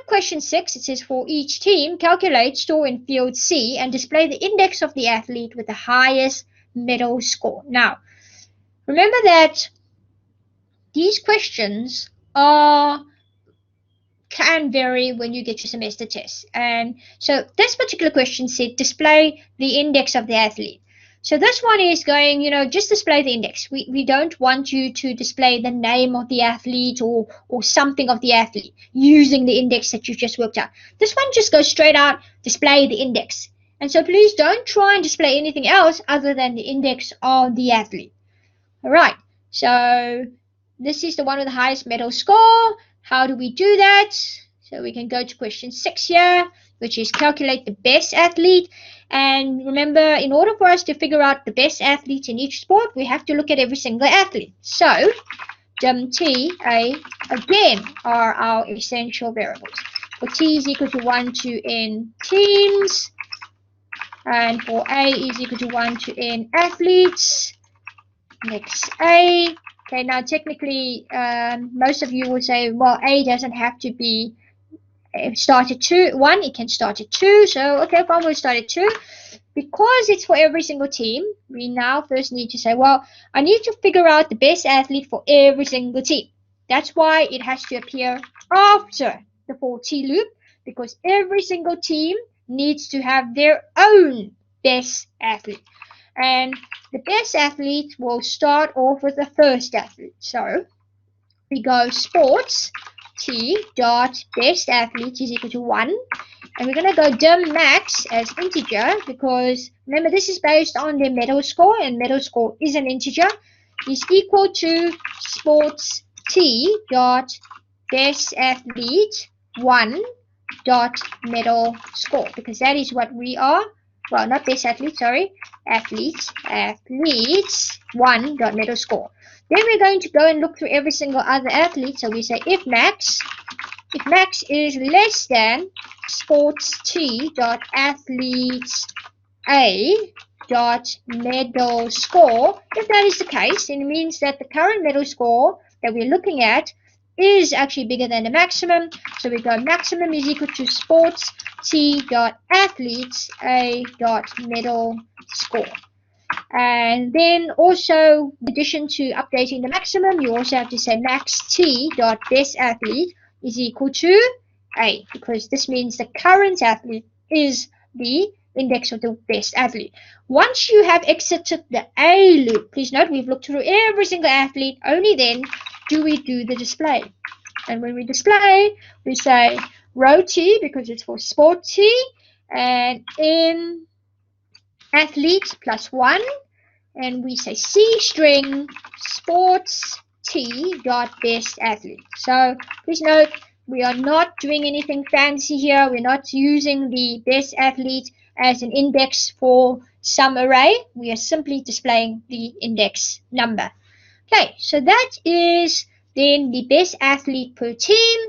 question 6, it says for each team, calculate, store in field C, and display the index of the athlete with the highest medal score. Now, remember that these questions can vary when you get your semester tests. And so this particular question said display the index of the athlete. So this one is going, just display the index. We don't want you to display the name of the athlete or something of the athlete using the index that you just worked out. This one just goes straight out, display the index. And so please don't try and display anything else other than the index of the athlete. All right, so this is the one with the highest medal score. How do we do that? So we can go to question 6 here, which is calculate the best athlete. And remember, in order for us to figure out the best athletes in each sport, we have to look at every single athlete. So, T, A, again, are our essential variables. For T is equal to 1 to N teams, and for A is equal to 1 to N athletes. Next, A. Okay, now technically, most of you will say, well, A doesn't have to be start at 1, it can start at 2. So, okay, fine, we'll start at 2. Because it's for every single team, we now first need to say, well, I need to figure out the best athlete for every single team. That's why it has to appear after the for T loop, because every single team needs to have their own best athlete. And the best athlete will start off with the first athlete. So we go sports T dot best athlete is equal to 1. And we're going to go dim max as integer because remember this is based on their medal score, and medal score is an integer, is equal to sports T dot best athlete 1 dot medal score, because that is what we are. Well, not best athlete, sorry. Athletes 1 dot medal score. Then we're going to go and look through every single other athlete. So we say if max is less than sports T dot athletes A dot medal score. If that is the case, then it means that the current medal score that we're looking at is actually bigger than the maximum. So we go maximum is equal to sports T dot athletes A dot medal score. And then also, in addition to updating the maximum, you also have to say max T dot best athlete is equal to A, because this means the current athlete is the index of the best athlete. Once you have exited the A loop, please note we've looked through every single athlete, only then do we do the display. And when we display, we say row T because it's for sport T, and in athletes plus 1, and we say C string sports T dot best athlete. So please note we are not doing anything fancy here. We're not using the best athlete as an index for some array. We are simply displaying the index number. Okay, so that is then the best athlete per team.